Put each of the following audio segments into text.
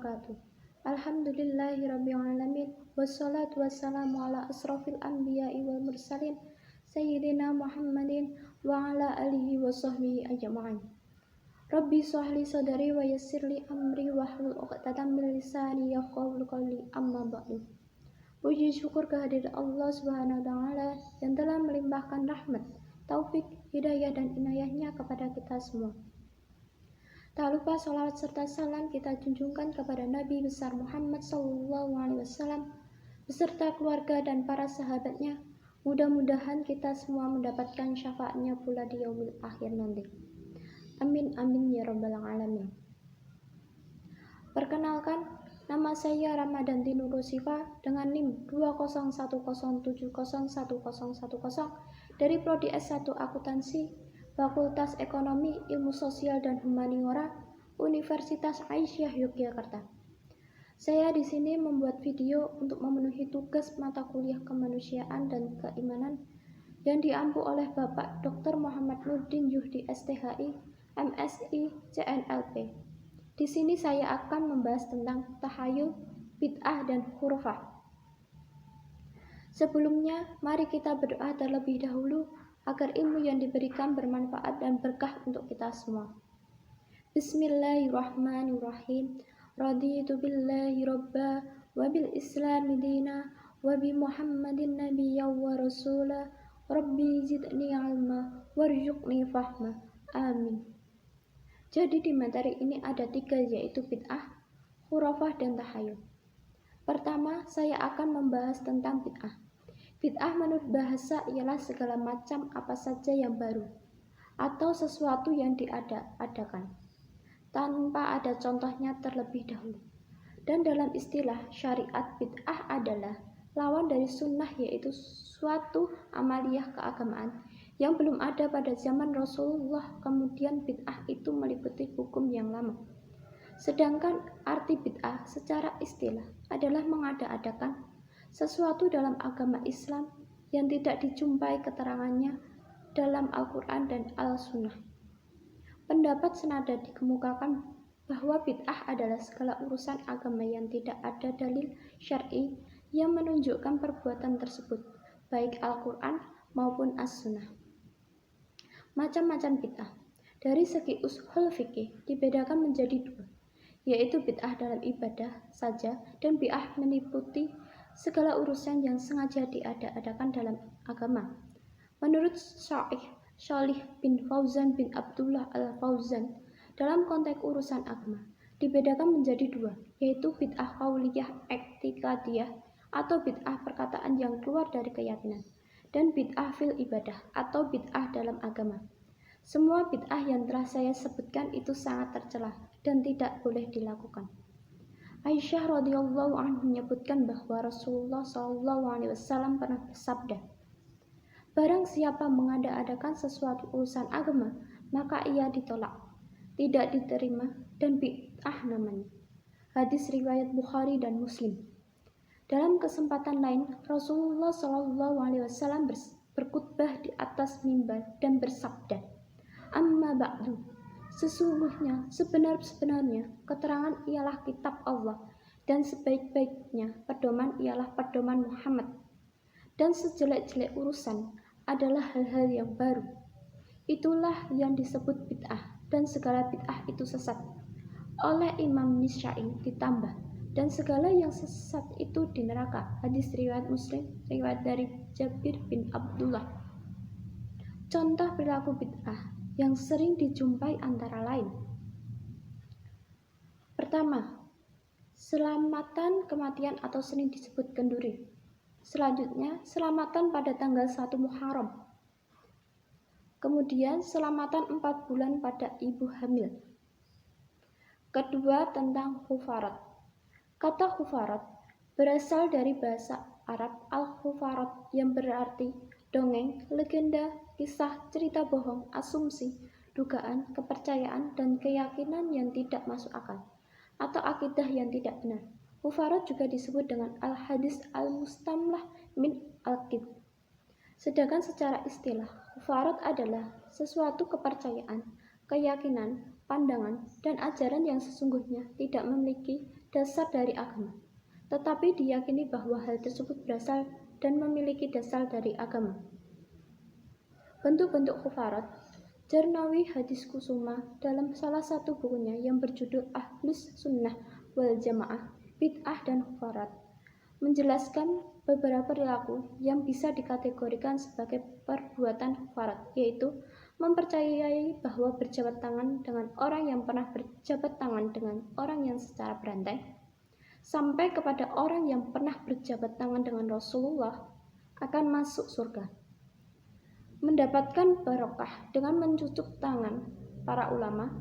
wabarakatuh. Alhamdulillahirabbil alamin wassalatu wassalamu ala asrofil anbiya'i wal mursalin sayyidina Muhammadin wa ala alihi wa sahbihi ajma'in. Rabbi shrahli sadri wa yassirli amri wahlul 'uqdatam min lisani yafqahu qawli, amma ba'du. Puji syukur kehadirat Allah Subhanahu wa taala yang telah melimpahkan rahmat, taufik, hidayah dan inayahnya kepada kita semua. Tak lupa salawat serta salam kita junjungkan kepada Nabi besar Muhammad SAW beserta keluarga dan para sahabatnya. Mudah-mudahan kita semua mendapatkan syafaatnya pula di yaumil akhir nanti. Amin amin ya rabbal alamin. Perkenalkan, nama saya Ramadhanti Nurul Sifa dengan NIM 20107011010 dari Prodi S1 Akuntansi Fakultas Ekonomi, Ilmu Sosial dan Humaniora, Universitas Aisyah Yogyakarta. Saya di sini membuat video untuk memenuhi tugas mata kuliah kemanusiaan dan keimanan yang diampu oleh Bapak Dr. Muhammad Nurdin Yuhdi STHI, MSI, CNLP. Di sini saya akan membahas tentang tahayul, bid'ah dan khurafah. Sebelumnya, mari kita berdoa terlebih dahulu agar ilmu yang diberikan bermanfaat dan berkah untuk kita semua. Bismillahirrahmanirrahim. Raditu billahi robba wa bil islami dina wa bi muhammadin nabiyya wa rasula rabbi zidni ilma warzuqni fahma. Amin. Jadi di materi ini ada 3, yaitu bid'ah, khurafah dan tahayul. Pertama, saya akan membahas tentang bid'ah. Bid'ah menurut bahasa ialah segala macam apa saja yang baru atau sesuatu yang diada-adakan tanpa ada contohnya terlebih dahulu. Dan dalam istilah syariat, bid'ah adalah lawan dari sunnah, yaitu suatu amaliyah keagamaan yang belum ada pada zaman Rasulullah. Kemudian bid'ah itu meliputi hukum yang lama. Sedangkan arti bid'ah secara istilah adalah mengada-adakan sesuatu dalam agama Islam yang tidak dijumpai keterangannya dalam Al-Quran dan Al-Sunnah. Pendapat senada dikemukakan bahwa bid'ah adalah segala urusan agama yang tidak ada dalil syar'i yang menunjukkan perbuatan tersebut, baik Al-Quran maupun As-Sunnah. Macam-macam bid'ah dari segi ushul fikih dibedakan menjadi 2, yaitu bid'ah dalam ibadah saja dan bid'ah meliputi segala urusan yang sengaja diada-adakan dalam agama. Menurut Syekh Shalih bin Fauzan bin Abdullah Al-Fauzan, dalam konteks urusan agama dibedakan menjadi 2, yaitu bid'ah qauliyah i'tiqadiyah atau bid'ah perkataan yang keluar dari keyakinan, dan bid'ah fil ibadah atau bid'ah dalam agama. Semua bid'ah yang telah saya sebutkan itu sangat tercela dan tidak boleh dilakukan. Aisyah radhiyallahu anha menyebutkan bahwa Rasulullah SAW pernah bersabda, barang siapa mengada-adakan sesuatu urusan agama, maka ia ditolak, tidak diterima, dan bid'ah namanya. Hadis riwayat Bukhari dan Muslim. Dalam kesempatan lain, Rasulullah SAW berkhutbah di atas mimbar dan bersabda, amma ba'du, sesungguhnya sebenar-benarnya keterangan ialah kitab Allah, dan sebaik-baiknya pedoman ialah pedoman Muhammad, dan sejelek-jelek urusan adalah hal-hal yang baru. Itulah yang disebut bid'ah, dan segala bid'ah itu sesat. Oleh Imam Nisya'i ditambah, dan segala yang sesat itu di neraka. Hadis riwayat Muslim, riwayat dari Jabir bin Abdullah. Contoh perilaku bid'ah yang sering dijumpai antara lain. Pertama, selamatan kematian atau sering disebut kenduri. Selanjutnya, selamatan pada tanggal 1 Muharram. Kemudian, selamatan 4 bulan pada ibu hamil. Kedua, tentang hufarat. Kata hufarat berasal dari bahasa Arab al-hufarat yang berarti dongeng, legenda, kisah, cerita bohong, asumsi, dugaan, kepercayaan, dan keyakinan yang tidak masuk akal, atau akidah yang tidak benar. Hufarat juga disebut dengan al-hadis al-mustamlah min al-qib. Sedangkan secara istilah, hufarat adalah sesuatu kepercayaan, keyakinan, pandangan, dan ajaran yang sesungguhnya tidak memiliki dasar dari agama, tetapi diyakini bahwa hal tersebut berasal dan memiliki dasar dari agama. Bentuk-bentuk khufarat. Jarnawi Hadis Kusuma dalam salah satu bukunya yang berjudul Ahlus Sunnah wal Jamaah, Bid'ah dan Khufarat menjelaskan beberapa perilaku yang bisa dikategorikan sebagai perbuatan khufarat, yaitu mempercayai bahwa berjabat tangan dengan orang yang pernah berjabat tangan dengan orang yang secara berantai, sampai kepada orang yang pernah berjabat tangan dengan Rasulullah akan masuk surga, mendapatkan barokah dengan mencucuk tangan para ulama,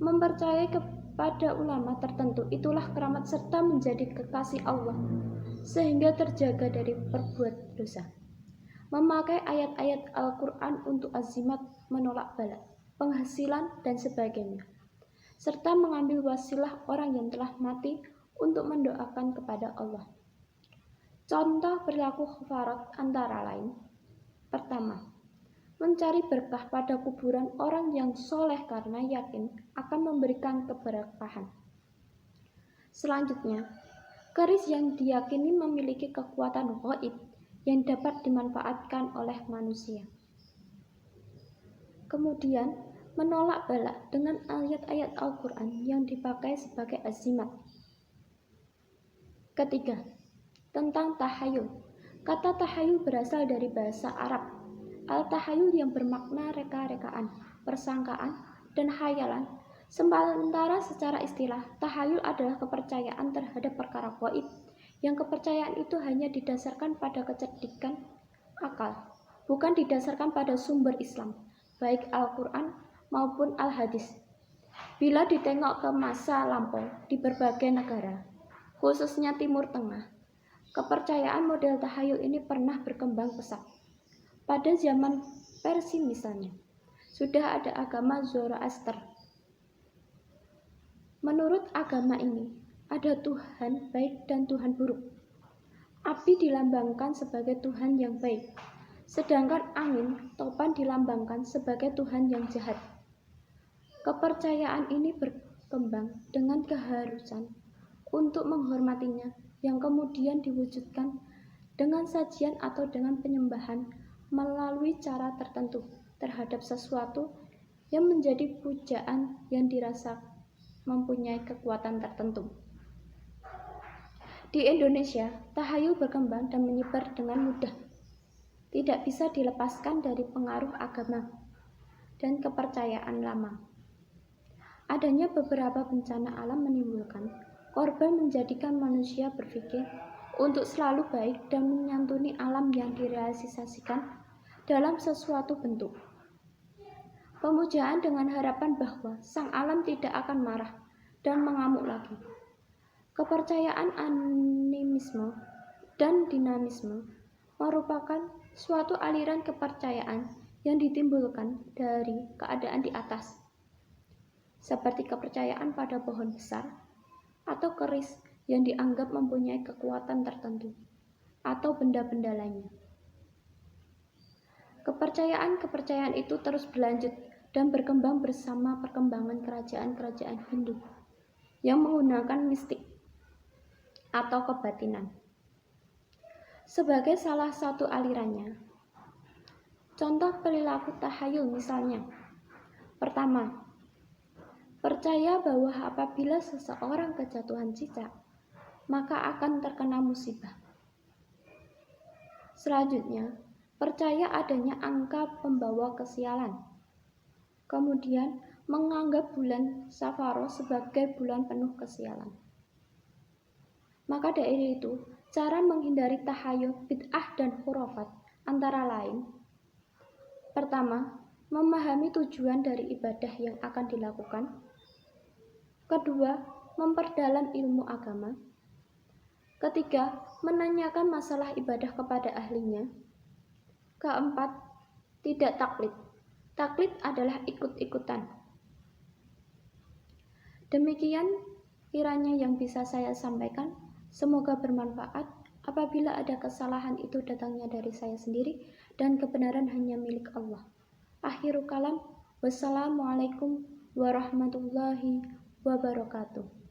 mempercayai kepada ulama tertentu itulah keramat serta menjadi kekasih Allah sehingga terjaga dari perbuat dosa, memakai ayat-ayat Al-Quran untuk azimat, menolak bala, penghasilan dan sebagainya, serta mengambil wasilah orang yang telah mati untuk mendoakan kepada Allah. Contoh perilaku khufarat antara lain: pertama, mencari berkah pada kuburan orang yang soleh karena yakin akan memberikan keberkahan. Selanjutnya, keris yang diyakini memiliki kekuatan gaib yang dapat dimanfaatkan oleh manusia. Kemudian, menolak bala dengan ayat-ayat Al-Quran yang dipakai sebagai azimat. Ketiga, tentang tahayul. Kata tahayul berasal dari bahasa Arab al-tahayul yang bermakna reka-rekaan, persangkaan, dan khayalan. Sementara secara istilah, tahayul adalah kepercayaan terhadap perkara gaib, yang kepercayaan itu hanya didasarkan pada kecerdikan akal, bukan didasarkan pada sumber Islam, baik Al-Quran maupun Al-Hadis. Bila ditengok ke masa lampau di berbagai negara, khususnya Timur Tengah, kepercayaan model tahayul ini pernah berkembang pesat. Pada zaman Persia misalnya, sudah ada agama Zoroaster. Menurut agama ini, ada Tuhan baik dan Tuhan buruk. Api dilambangkan sebagai Tuhan yang baik, sedangkan angin, topan dilambangkan sebagai Tuhan yang jahat. Kepercayaan ini berkembang dengan keharusan untuk menghormatinya, yang kemudian diwujudkan dengan sajian atau dengan penyembahan melalui cara tertentu terhadap sesuatu yang menjadi pujaan yang dirasa mempunyai kekuatan tertentu. Di Indonesia, tahayul berkembang dan menyebar dengan mudah. Tidak bisa dilepaskan dari pengaruh agama dan kepercayaan lama. Adanya beberapa bencana alam menimbulkan korban menjadikan manusia berpikir untuk selalu baik dan menyantuni alam yang direalisasikan dalam sesuatu bentuk. Pemujaan dengan harapan bahwa sang alam tidak akan marah dan mengamuk lagi. Kepercayaan animisme dan dinamisme merupakan suatu aliran kepercayaan yang ditimbulkan dari keadaan di atas, seperti kepercayaan pada pohon besar atau keris yang dianggap mempunyai kekuatan tertentu, atau benda-benda lainnya. Kepercayaan-kepercayaan itu terus berlanjut dan berkembang bersama perkembangan kerajaan-kerajaan Hindu yang menggunakan mistik atau kebatinan sebagai salah satu alirannya. Contoh perilaku tahayul misalnya: pertama, percaya bahwa apabila seseorang kejatuhan cicak, maka akan terkena musibah. Selanjutnya, percaya adanya angka pembawa kesialan. Kemudian, menganggap bulan Safaro sebagai bulan penuh kesialan. Maka dari itu, cara menghindari tahayul, bid'ah, dan khurafat antara lain: pertama, memahami tujuan dari ibadah yang akan dilakukan. Kedua, memperdalam ilmu agama. Ketiga, menanyakan masalah ibadah kepada ahlinya. Keempat, tidak taklid. Taklid adalah ikut-ikutan. Demikian kiranya yang bisa saya sampaikan. Semoga bermanfaat. Apabila ada kesalahan itu datangnya dari saya sendiri dan kebenaran hanya milik Allah. Akhirul kalam. Wassalamualaikum warahmatullahi wabarakatuh.